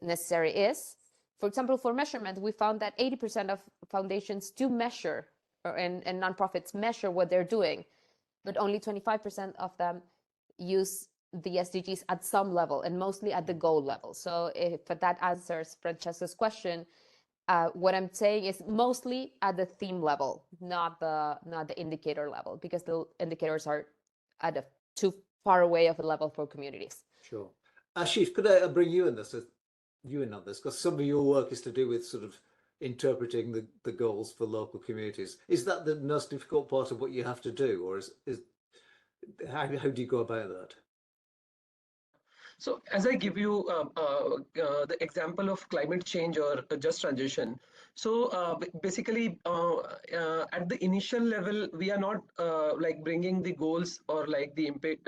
necessary is. For example, for measurement, we found that 80% of foundations do measure, and nonprofits measure what they're doing, but only 25% of them use the SDGs at some level, and mostly at the goal level. So if that answers Francesca's question, what I'm saying is mostly at the theme level, not the indicator level, because the indicators are at a too far away of a level for communities. Sure. Ashish, could I bring you in this? You in on this, because some of your work is to do with sort of interpreting the goals for local communities. Is that the most difficult part of what you have to do, or is how do you go about that? So as I give you the example of climate change or just transition, so basically at the initial level, we are not like bringing the goals or like the impact,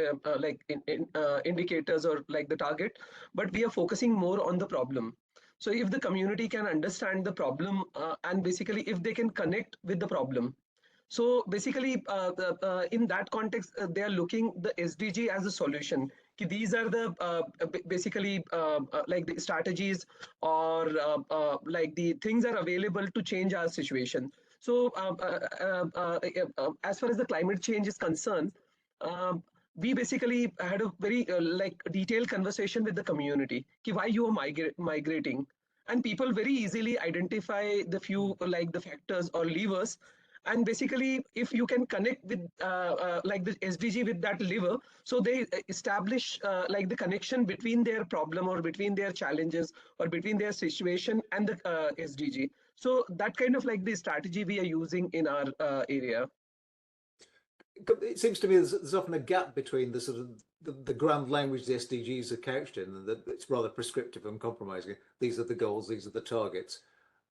indicators or like the target, but we are focusing more on the problem. So if the community can understand the problem and basically if they can connect with the problem, so basically in that context, they are looking the SDG as a solution. These are the basically like the strategies or like the things are available to change our situation. So as far as the climate change is concerned, um, we basically had a very like detailed conversation with the community why you are migrating, and people very easily identify the few like the factors or levers. And basically if you can connect with like the SDG with that lever, so they establish like the connection between their problem or between their challenges or between their situation and the SDG. So that kind of like the strategy we are using in our area. It seems to me there's often a gap between the sort of the grand language the SDGs are couched in, and that it's rather prescriptive and compromising. These are the goals, these are the targets.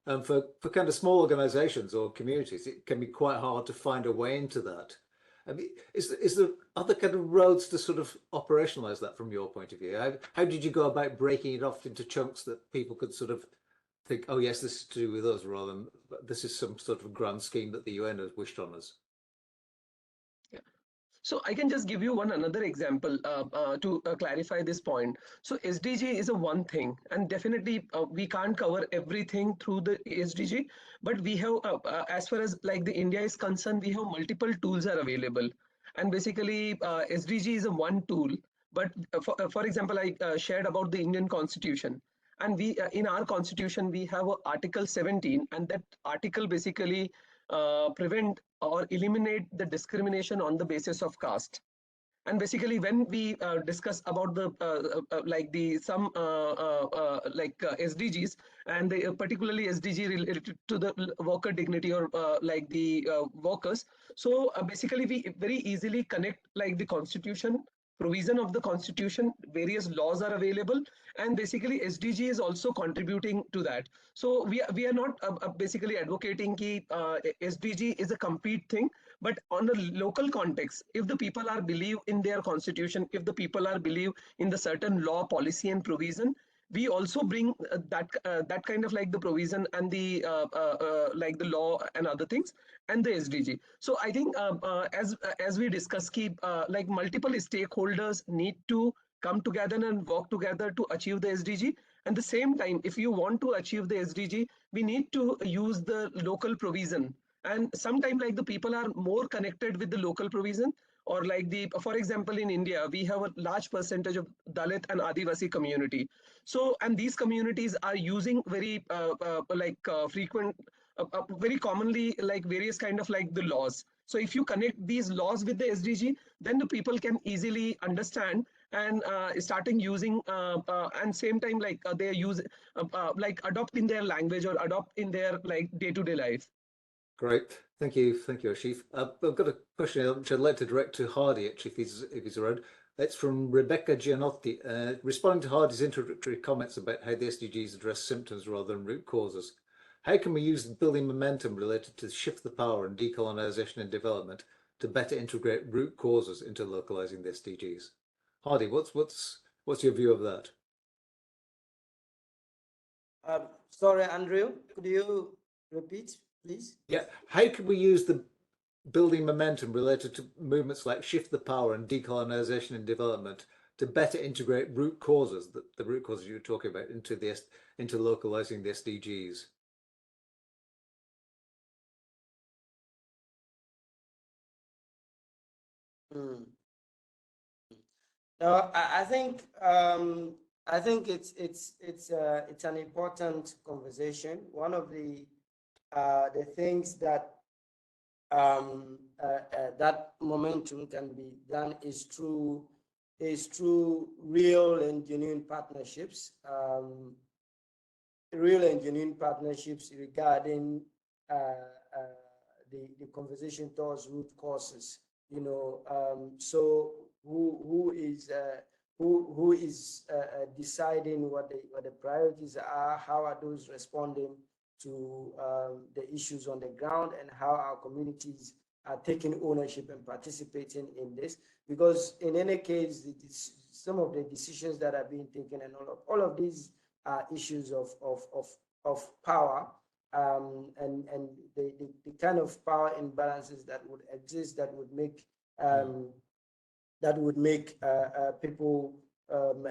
And for kind of small organizations or communities, it can be quite hard to find a way into that. I mean, is there other kind of roads to sort of operationalize that from your point of view? How did you go about breaking it off into chunks that people could sort of think, oh yes, this is to do with us, rather than this is some sort of grand scheme that the UN has wished on us? So I can just give you one another example to clarify this point. So SDG is a one thing, and definitely we can't cover everything through the SDG, but we have, as far as like the India is concerned, we have multiple tools are available, and basically SDG is a one tool. But for example, I shared about the Indian Constitution, and we in our Constitution we have Article 17, and that article basically prevent or eliminate the discrimination on the basis of caste. And basically when we discuss about the like the some like SDGs, and they, particularly SDG related to the worker dignity or like the workers, so basically we very easily connect like the constitution provision of the constitution, various laws are available, and basically SDG is also contributing to that. So we are not basically advocating ki SDG is a complete thing, but on a local context, if the people are believe in their constitution, if the people are believe in the certain law, policy and provision, we also bring that kind of like the provision and the like the law and other things and the SDG. So I think as we discuss, keep like multiple stakeholders need to come together and work together to achieve the SDG. And the same time, if you want to achieve the SDG, we need to use the local provision. And sometimes like the people are more connected with the local provision, or like the, for example, in India we have a large percentage of Dalit and Adivasi community. So and these communities are using very frequent very commonly like various kind of like the laws. So if you connect these laws with the SDG, then the people can easily understand and starting using and same time like they use like adopt in their language or adopt in their like day-to-day life. Great, thank you, Ashif. I've got a question which I'd like to direct to Hardy, actually, if he's around. It's from Rebecca Gianotti, responding to Hardy's introductory comments about how the SDGs address symptoms rather than root causes. How can we use building momentum related to shift the power and decolonisation and development to better integrate root causes into localising the SDGs? Hardy, what's your view of that? Sorry, Andrew, could you repeat, please? Yeah, how can we use the building momentum related to movements like shift the power and decolonisation and development to better integrate root causes, the root causes you were talking about, into localising the SDGs? No, I think it's an important conversation. One of the things that that momentum can be done is through real and genuine partnerships. Real and genuine partnerships regarding the conversation towards root causes. You know, so who is deciding what the priorities are? How are those responding to the issues on the ground, and how our communities are taking ownership and participating in this? Because in any case, some of the decisions that are being taken and all of these are issues of power, and the kind of power imbalances that would exist that would make that would make people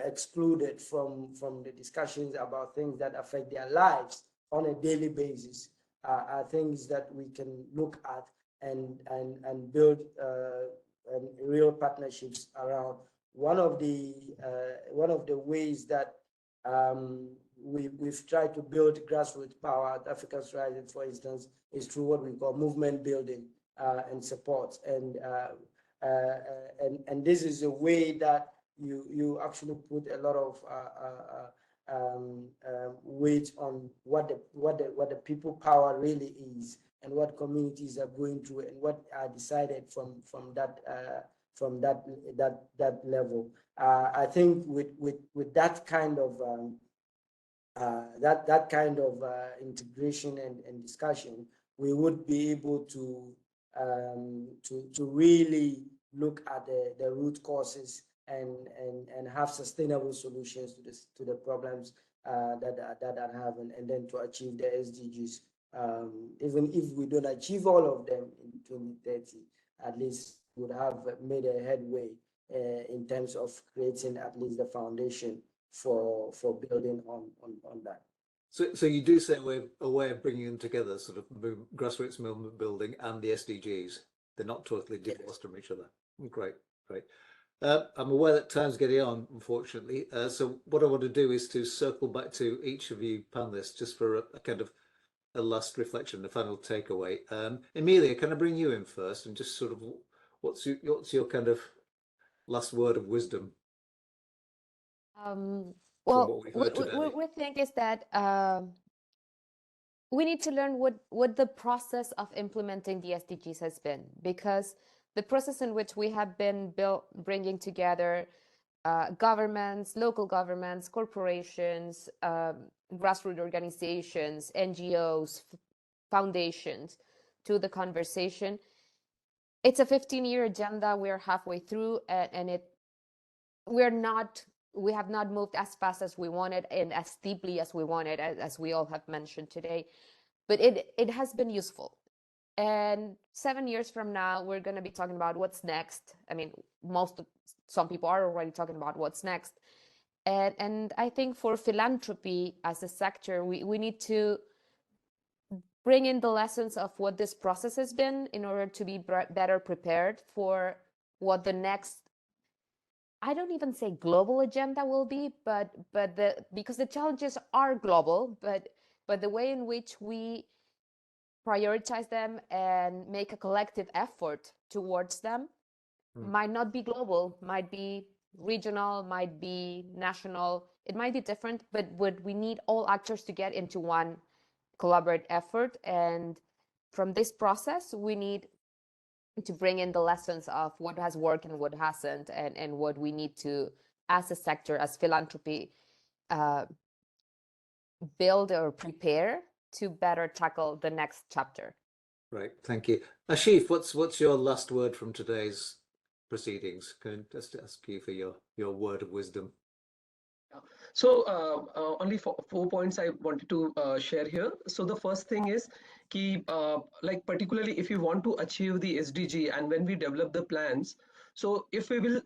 excluded from the discussions about things that affect their lives on a daily basis, are things that we can look at and build real partnerships around. One of the ways that we've tried to build grassroots power at Africa's Rising, for instance, is through what we call movement building and support. And this is a way that you actually put a lot of weight on what the people power really is, and what communities are going through, and what are decided from that level. I think with that kind of integration and discussion, we would be able to really look at the root causes and have sustainable solutions to the problems that are having, and then to achieve the SDGs. Even if we don't achieve all of them in 2030, at least would have made a headway in terms of creating at least the foundation for building on that. So you do say a way of bringing them together, sort of grassroots movement building and the SDGs. They're not totally divorced from each other. Great. I'm aware that time's getting on, unfortunately. So what I want to do is to circle back to each of you panelists just for a kind of a last reflection, a final takeaway. Emilia, can I bring you in first, and just sort of what's your kind of last word of wisdom? Well, we think is that we need to learn what the process of implementing the SDGs has been, because the process in which we have been bringing together governments, local governments, corporations, grassroots organizations, NGOs, foundations to the conversation. It's a 15-year agenda. We're halfway through, and we have not moved as fast as we wanted and as deeply as we wanted, as we all have mentioned today, but it has been useful. And 7 years from now, we're going to be talking about what's next. I mean, some people are already talking about what's next. And I think for philanthropy as a sector, we need to bring in the lessons of what this process has been in order to be better prepared for what the next, I don't even say global agenda will be, but because the challenges are global, but the way in which we prioritize them and make a collective effort towards them might not be global, might be regional, might be national, it might be different, but we need all actors to get into one collaborative effort. And from this process, we need to bring in the lessons of what has worked and what hasn't, and what we need to, as a sector, as philanthropy, build or prepare to better tackle the next chapter. Right, thank you. Ashif, what's your last word from today's proceedings? Can I just ask you for your word of wisdom? So only 4 points I wanted to share here. So the first thing is like particularly if you want to achieve the SDG, and when we develop the plans, so if we will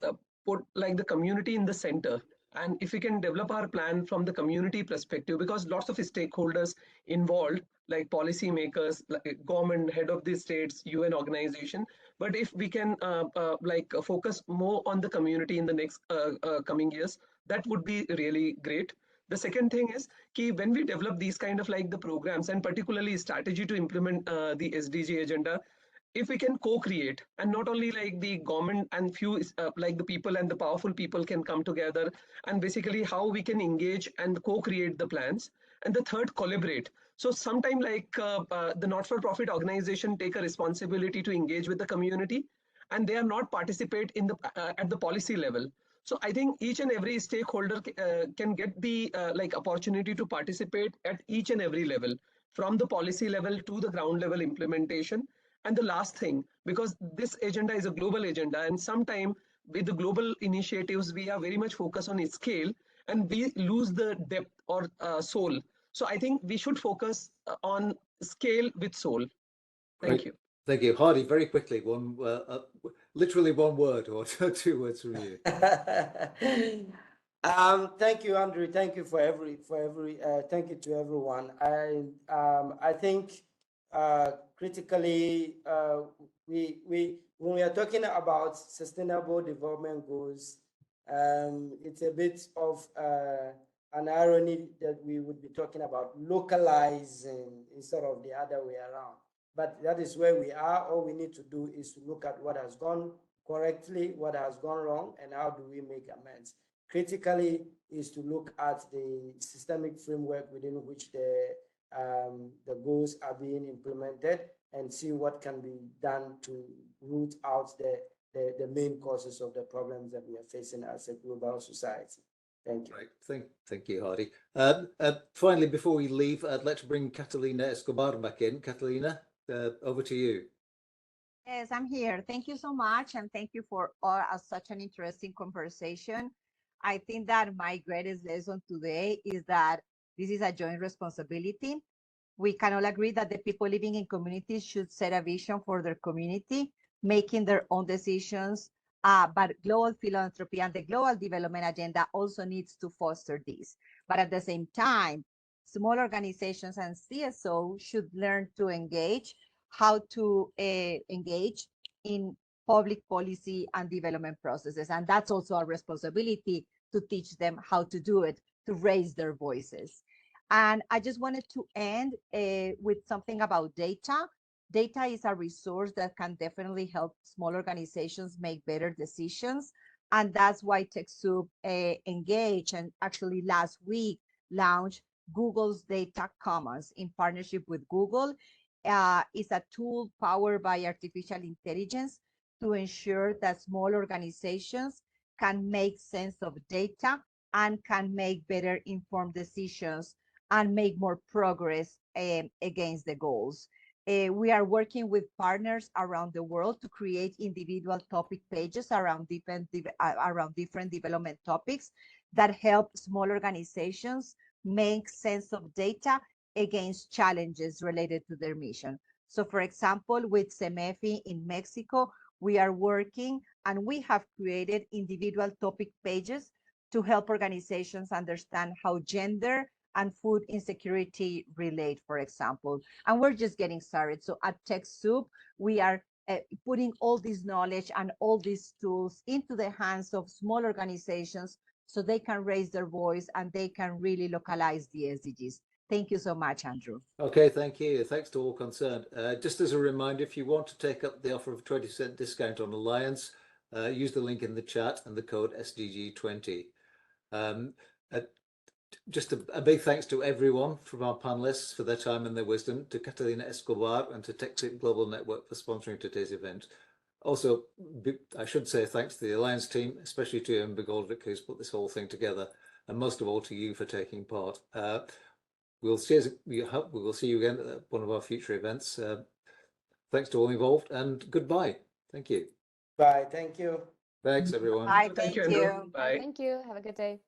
put like the community in the center, and if we can develop our plan from the community perspective, because lots of stakeholders involved, like policy makers, like government, head of the states, UN organization. But if we can focus more on the community in the next coming years, that would be really great. The second thing is when we develop these kind of like the programs, and particularly strategy to implement the SDG agenda, if we can co-create, and not only like the government and few like the people and the powerful people can come together, and basically how we can engage and co-create the plans. And the third, collaborate. So sometime like the not-for-profit organization take a responsibility to engage with the community, and they are not participate in the at the policy level. So I think each and every stakeholder can get the like opportunity to participate at each and every level, from the policy level to the ground level implementation. And the last thing, because this agenda is a global agenda, and sometime with the global initiatives, we are very much focused on scale, and we lose the depth or soul. So I think we should focus on scale with soul. Thank you. Thank you. Hardy, very quickly, literally one word or 2 words from you. Thank you, Andrew. Thank you thank you to everyone. I think critically, when we are talking about sustainable development goals, it's a bit of an irony that we would be talking about localizing instead of the other way around. But that is where we are. All we need to do is to look at what has gone correctly, what has gone wrong, and how do we make amends. Critically is to look at the systemic framework within which the goals are being implemented and see what can be done to root out the main causes of the problems that we are facing as a global society. Thank you. Right. Thank you, Hardy. Finally, before we leave, I'd like to bring Catalina Escobar back in. Catalina, over to you. Yes, I'm here. Thank you so much. And thank you for such an interesting conversation. I think that my greatest lesson today is that this is a joint responsibility. We can all agree that the people living in communities should set a vision for their community, making their own decisions. But global philanthropy and the global development agenda also needs to foster this. But at the same time, small organizations and CSO should learn to engage, how to engage in public policy and development processes. And that's also our responsibility to teach them how to do it, to raise their voices. And I just wanted to end with something about data. Data is a resource that can definitely help small organizations make better decisions. And that's why TechSoup engaged and actually last week launched Google's Data Commons in partnership with Google. It's a tool powered by artificial intelligence to ensure that small organizations can make sense of data and can make better informed decisions and make more progress against the goals. We are working with partners around the world to create individual topic pages around different development topics that help small organizations make sense of data against challenges related to their mission. So for example, with CEMEFI in Mexico, we are working and we have created individual topic pages to help organizations understand how gender and food insecurity relate, for example. And we're just getting started. So at TechSoup, we are putting all this knowledge and all these tools into the hands of small organizations so they can raise their voice and they can really localize the SDGs. Thank you so much, Andrew. Okay, thank you. Thanks to all concerned. Just as a reminder, if you want to take up the offer of 20% discount on Alliance, use the link in the chat and the code SDG20. Just a big thanks to everyone from our panelists for their time and their wisdom, to Catalina Escobar and to TechSoup Global Network for sponsoring today's event. Also, I should say thanks to the Alliance team, especially to Ian Begoldick, who's put this whole thing together, and most of all to you for taking part. We will see you again at one of our future events. Thanks to all involved, and goodbye. Thank you. Bye. Thank you. Thanks, everyone. Bye. Thank you, Thank Andrew. you. Bye. Thank you. Have a good day.